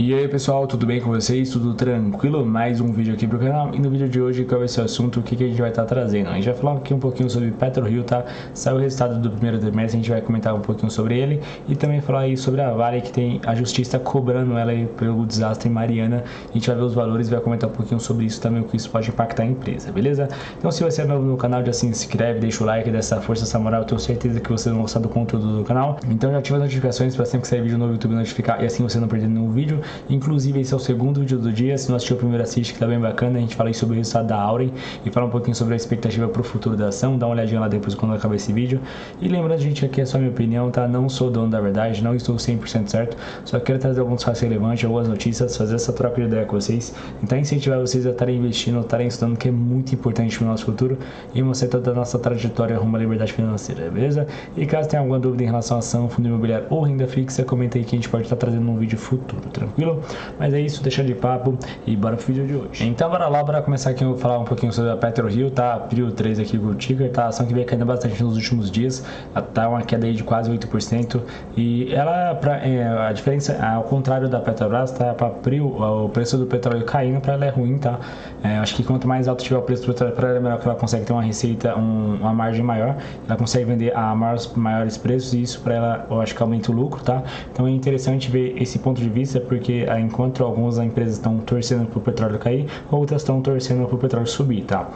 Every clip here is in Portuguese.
E aí pessoal, tudo bem com vocês? Tudo tranquilo? Mais um vídeo aqui pro canal. E no vídeo de hoje, qual vai ser o assunto? O que a gente vai estar trazendo? A gente vai falar aqui um pouquinho sobre PetroRio, tá? Saiu o resultado do primeiro trimestre, a gente vai comentar um pouquinho sobre ele. E também falar aí sobre a Vale, que tem a justiça cobrando ela aí pelo desastre em Mariana. A gente vai ver os valores e vai comentar um pouquinho sobre isso também, o que isso pode impactar a empresa, beleza? Então se você é novo no canal, já se inscreve, deixa o like, dessa força, essa moral. Eu tenho certeza que vocês vão gostar do conteúdo do canal. Então já ativa as notificações para sempre que sair vídeo novo no YouTube notificar e assim você não perder nenhum vídeo. Inclusive esse é o segundo vídeo do dia, se não assistiu o primeiro assiste, que tá bem bacana. A gente fala aí sobre o resultado da Auren e fala um pouquinho sobre a expectativa pro futuro da ação. Dá uma olhadinha lá depois quando acabar esse vídeo. E lembrando, gente, aqui é só minha opinião, tá? Não sou dono da verdade, não estou 100% certo, só quero trazer alguns fatos relevantes, algumas notícias, fazer essa troca de ideia com vocês, tentar incentivar vocês a estarem investindo, estarem estudando, que é muito importante pro nosso futuro e mostrar toda a nossa trajetória rumo à liberdade financeira, beleza? E caso tenha alguma dúvida em relação a ação, fundo imobiliário ou renda fixa, comenta aí que a gente pode estar trazendo um vídeo futuro, tranquilo? Mas é isso, deixa de papo e bora pro vídeo de hoje. Então bora lá, bora começar aqui a falar um pouquinho sobre a PetroRio, tá? Prio 3 aqui com o ticker, tá? A ação que vem caindo bastante nos últimos dias, tá uma queda aí de quase 8% e ela, a diferença, ao contrário da Petrobras, tá? Pra Prio, o preço do petróleo caindo, pra ela é ruim, tá? Acho que quanto mais alto tiver o preço do petróleo, pra ela é melhor, que ela consegue ter uma receita, uma margem maior, ela consegue vender a maiores preços e isso pra ela, eu acho que aumenta o lucro, tá? Então é interessante ver esse ponto de vista, porque enquanto algumas empresas estão torcendo para o petróleo cair, outras estão torcendo para o petróleo subir, tá?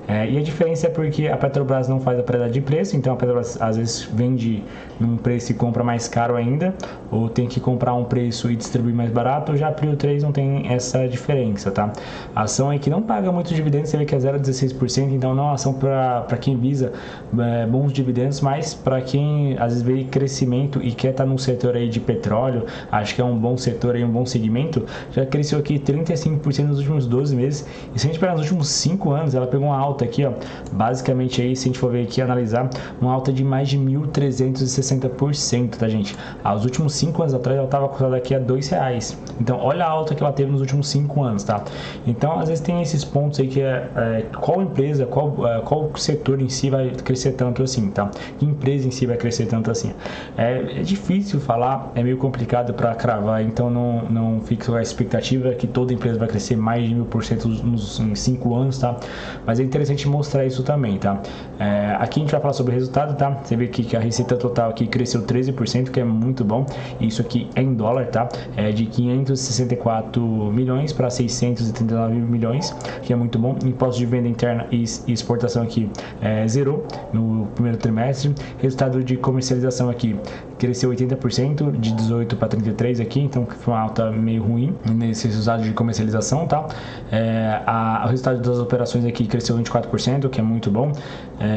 E a diferença é porque a Petrobras não faz a paridade de preço, então a Petrobras às vezes vende num preço e compra mais caro ainda, ou tem que comprar um preço e distribuir mais barato, já a Prio 3 não tem essa diferença, tá? A ação é que não paga muito dividendos, você vê que é 0,16%, então não é uma ação para quem visa bons dividendos, mas para quem às vezes vê crescimento e quer estar num setor aí de petróleo, acho que é um bom setor aí, um bom segmento, já cresceu aqui 35% nos últimos 12 meses, e se a gente pegar nos últimos 5 anos, ela pegou uma alta aqui, ó, basicamente aí, se a gente for ver aqui, analisar, uma alta de mais de 1.360%, tá, gente? Aos últimos 5 anos atrás, ela estava cotada aqui a R$2, então olha a alta que ela teve nos últimos 5 anos, tá? Então, às vezes tem esses pontos aí que qual empresa, qual setor em si vai crescer tanto assim, tá? Que empresa em si vai crescer tanto assim? É difícil falar, é meio complicado para cravar, então não fica a expectativa que toda empresa vai crescer mais de 1000% em 5 anos, tá? Mas é interessante mostrar isso também, tá? Aqui a gente vai falar sobre o resultado, tá? Você vê aqui que a receita total aqui cresceu 13%, que é muito bom. Isso aqui é em dólar, tá? É de 564 milhões para 639 milhões, que é muito bom. Imposto de venda interna e exportação aqui zerou no primeiro trimestre. Resultado de comercialização aqui cresceu 80%, de 18 para 33 aqui, então foi uma alta meio ruim nesse resultado de comercialização, tá? O resultado das operações aqui cresceu 24%, que é muito bom.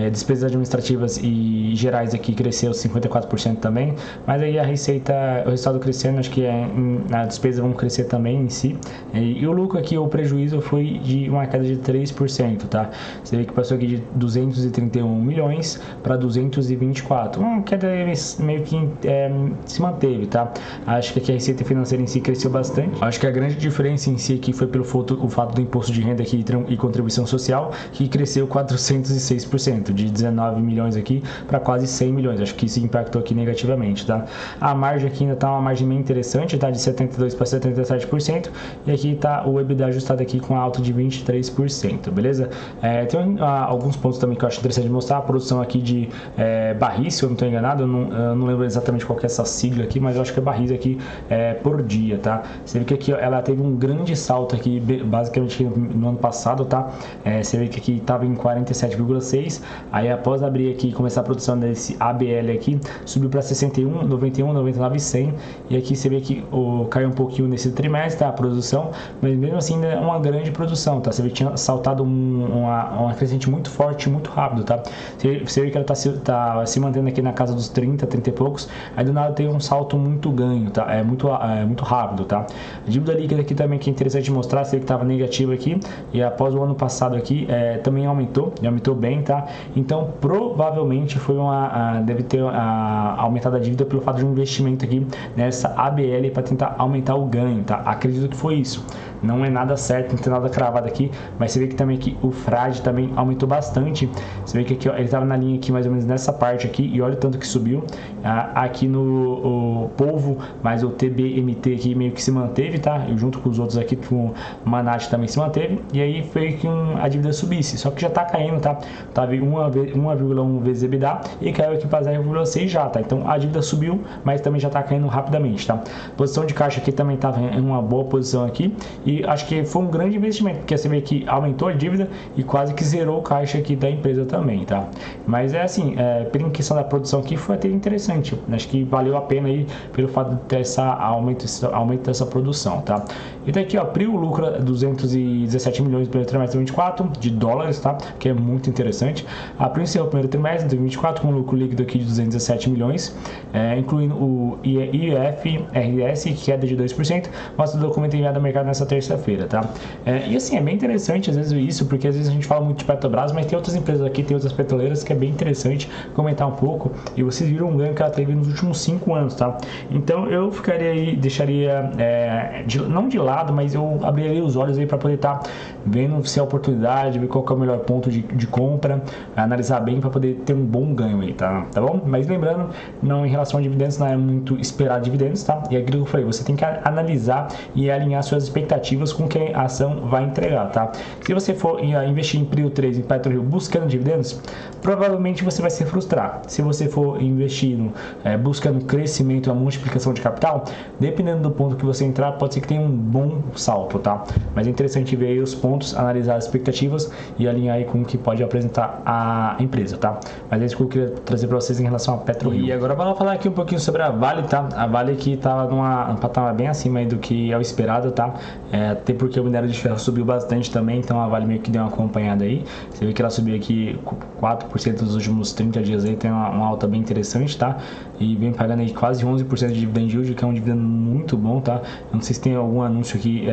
Despesas administrativas e gerais aqui cresceu 54% também, mas aí a receita, o resultado crescendo, acho que a despesa vão crescer também em si, e o lucro aqui, o prejuízo foi de uma queda de 3%, tá? Você vê que passou aqui de 231 milhões para 224, uma queda meio que se manteve, tá? Acho que aqui a receita financeira em si cresceu bastante. Acho que a grande diferença em si aqui foi pelo o fato do imposto de renda aqui e contribuição social, que cresceu 406%, de 19 milhões aqui para quase 100 milhões. Acho que isso impactou aqui negativamente, tá? A margem aqui ainda tá uma margem bem interessante, tá? De 72 para 77%, e aqui tá o EBITDA ajustado aqui com alta de 23%, beleza? Tem alguns pontos também que eu acho interessante mostrar. A produção aqui de barris, se eu não estou enganado, eu não lembro exatamente qual que é essa sigla aqui, mas eu acho que é barris aqui por dia, tá? Você vê que aqui ela teve um grande salto aqui, basicamente no ano passado, tá? Você vê que aqui estava em 47,6, aí após abrir aqui e começar a produção desse ABL aqui, subiu para 61, 91, 99 e 100, e aqui você vê que caiu um pouquinho nesse trimestre, tá? A produção, mas mesmo assim é uma grande produção, tá? Você vê que tinha saltado uma crescente muito forte, muito rápido, tá? Você vê que ela tá se mantendo aqui na casa dos 30 e poucos, aí do nada tem um salto muito ganho, tá? Muito rápido, tá? A dívida líquida aqui também que é interessante mostrar, você vê que estava negativa aqui, e após o ano passado aqui, também aumentou, e aumentou bem, tá? Então, provavelmente foi deve ter aumentado a dívida pelo fato de um investimento aqui nessa ABL para tentar aumentar o ganho, tá? Acredito que foi isso. Não é nada certo, não tem nada cravado aqui, mas você vê que também aqui o FRAD também aumentou bastante. Você vê que aqui, ó, ele estava na linha aqui mais ou menos nessa parte aqui, e olha o tanto que subiu. Aqui no Polvo, mas o TBMT aqui meio que se manteve, tá? E junto com os outros aqui, com o Manat também se manteve, e aí foi que a dívida subisse, só que já tá caindo, tá? Tava 1,1 vezes EBITDA e caiu aqui para 0,6 já, tá? Então a dívida subiu, mas também já tá caindo rapidamente, tá? Posição de caixa aqui também tava em uma boa posição aqui, e acho que foi um grande investimento, porque você vê que aumentou a dívida e quase que zerou o caixa aqui da empresa também, tá? Mas é assim, pela questão da produção aqui foi até interessante, acho que valeu a pena aí pelo fato de ter aumento dessa produção, tá? E daqui, ó, Prio lucra 217 milhões no primeiro trimestre de 2024 de dólares, tá? Que é muito interessante. A Prio encerrou o primeiro trimestre de 2024 com um lucro líquido aqui de 217 milhões, incluindo o IFRS, que queda de 2%, mostra o documento enviado ao mercado nessa terça-feira, tá? E assim, é bem interessante às vezes isso, porque às vezes a gente fala muito de Petrobras, mas tem outras empresas aqui, tem outras petroleiras que é bem interessante comentar um pouco, e vocês viram um ganho que ela teve nos últimos 5 anos, tá? Então eu ficaria aí, deixaria, não de lado, mas eu abriria os olhos aí para poder estar vendo se é oportunidade, ver qual que é o melhor ponto de compra, analisar bem para poder ter um bom ganho aí, tá bom? Mas lembrando, não, em relação a dividendos, não é muito esperar dividendos, tá? E aquilo que eu falei, você tem que analisar e alinhar suas expectativas com o que a ação vai entregar, tá? Se você for investir em Prio 3 em PetroRio buscando dividendos, provavelmente você vai se frustrar. Se você for investindo buscando crescimento, a multiplicação de capital, dependendo do ponto que você entrar, pode ser que tenha um bom salto, tá? Mas é interessante ver aí os pontos, analisar as expectativas e alinhar aí com o que pode apresentar a empresa, tá? Mas é isso que eu queria trazer para vocês em relação a PetroRio. E agora vamos falar aqui um pouquinho sobre a Vale, tá? A Vale aqui estava num patamar bem acima aí do que é o esperado, tá? Até porque o minério de ferro subiu bastante também, então a Vale meio que deu uma acompanhada aí. Você vê que ela subiu aqui 4% nos últimos 30 dias aí, tem uma alta bem interessante, tá? E vem pagando aí quase 11% de dividend yield, que é um dividendo muito bom, tá? Eu não sei se tem algum anúncio aqui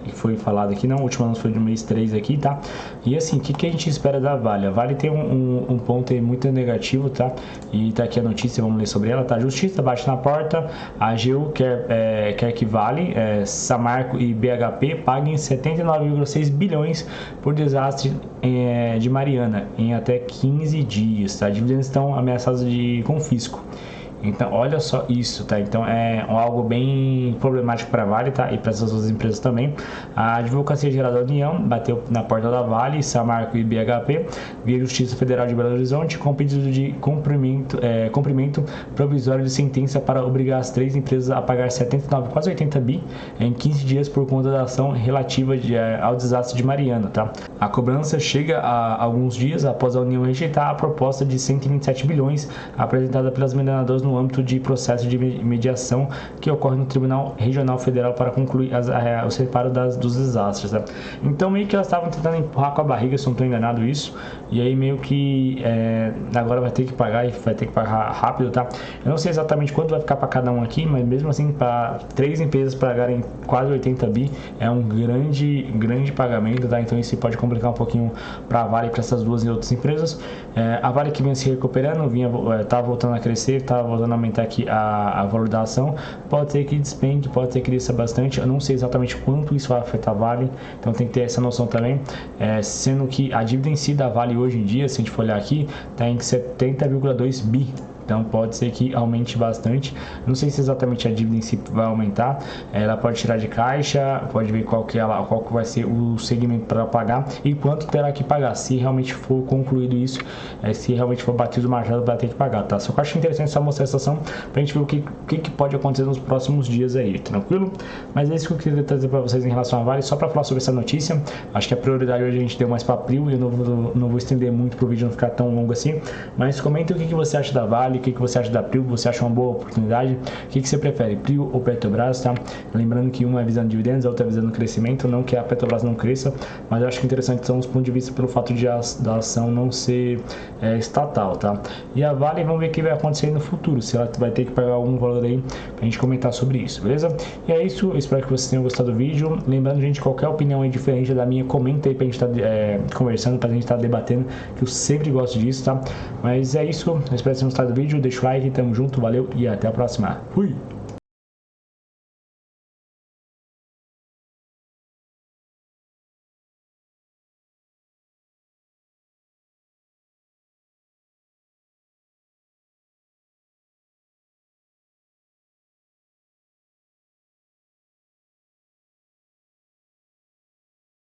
que foi falado aqui, não. O último anúncio foi do mês 3 aqui, tá? E assim, o que a gente espera da Vale? A Vale tem um ponto aí muito negativo, tá? E tá aqui a notícia, vamos ler sobre ela, tá? Justiça bate na porta, a AGU quer que Vale, Samarco e BHP paguem 79,6 bilhões por desastre de Mariana em até 15 dias, tá? Dividendos estão ameaçados de confisco. Então, olha só isso, tá? Então, é algo bem problemático para a Vale, tá? E para essas outras empresas também. A Advocacia Geral da União bateu na porta da Vale, Samarco e BHP, via Justiça Federal de Belo Horizonte, com pedido de cumprimento provisório de sentença para obrigar as 3 empresas a pagar 79, quase 80 bi em 15 dias por conta da ação relativa ao desastre de Mariana, tá? A cobrança chega a alguns dias após a União rejeitar a proposta de 127 bilhões apresentada pelas mineradoras no âmbito de processo de mediação que ocorre no Tribunal Regional Federal para concluir o reparo dos desastres, tá? Então meio que elas estavam tentando empurrar com a barriga, se não estou enganado isso, e aí meio que agora vai ter que pagar e vai ter que pagar rápido, tá? Eu não sei exatamente quanto vai ficar para cada um aqui, mas mesmo assim para 3 empresas pagarem quase 80 bi é um grande pagamento, tá? Então isso pode complicar um pouquinho para a Vale e para essas duas e outras empresas. A Vale que vinha se recuperando, estava voltando a crescer, estava voltando a aumentar aqui a valor da ação, pode ser que despenque, pode ser que desça bastante, eu não sei exatamente quanto isso vai afetar a Vale, então tem que ter essa noção também, sendo que a dívida em si da Vale hoje em dia, se a gente for olhar aqui, está em 70,2 bi. Então pode ser que aumente bastante. Não sei se exatamente a dívida em si vai aumentar. Ela pode tirar de caixa, pode ver qual que vai ser o segmento para pagar e quanto terá que pagar. Se realmente for concluído isso, se realmente for batido o martelo, vai ter que pagar, tá? Só que eu acho interessante só mostrar essa ação para a gente ver o que pode acontecer nos próximos dias aí, tranquilo? Mas é isso que eu queria trazer para vocês em relação à Vale, só para falar sobre essa notícia. Acho que a prioridade hoje a gente deu mais para Prio e eu não vou estender muito para o vídeo não ficar tão longo assim. Mas comenta o que você acha da Vale. Vale, o que você acha da Prio, você acha uma boa oportunidade, o que você prefere, Prio ou Petrobras, tá? Lembrando que uma é visando dividendos, a outra é visando crescimento, não que a Petrobras não cresça, mas eu acho que interessante são os pontos de vista pelo fato de da ação não ser estatal, tá? E a Vale, vamos ver o que vai acontecer no futuro, se ela vai ter que pagar algum valor aí pra gente comentar sobre isso, beleza? E é isso, eu espero que vocês tenham gostado do vídeo. Lembrando, gente, qualquer opinião aí diferente da minha, comenta aí pra gente estar conversando, pra gente estar debatendo, que eu sempre gosto disso, tá? Mas é isso, eu espero que vocês tenham gostado do vídeo, deixa o like, tamo junto, valeu e até a próxima. Fui!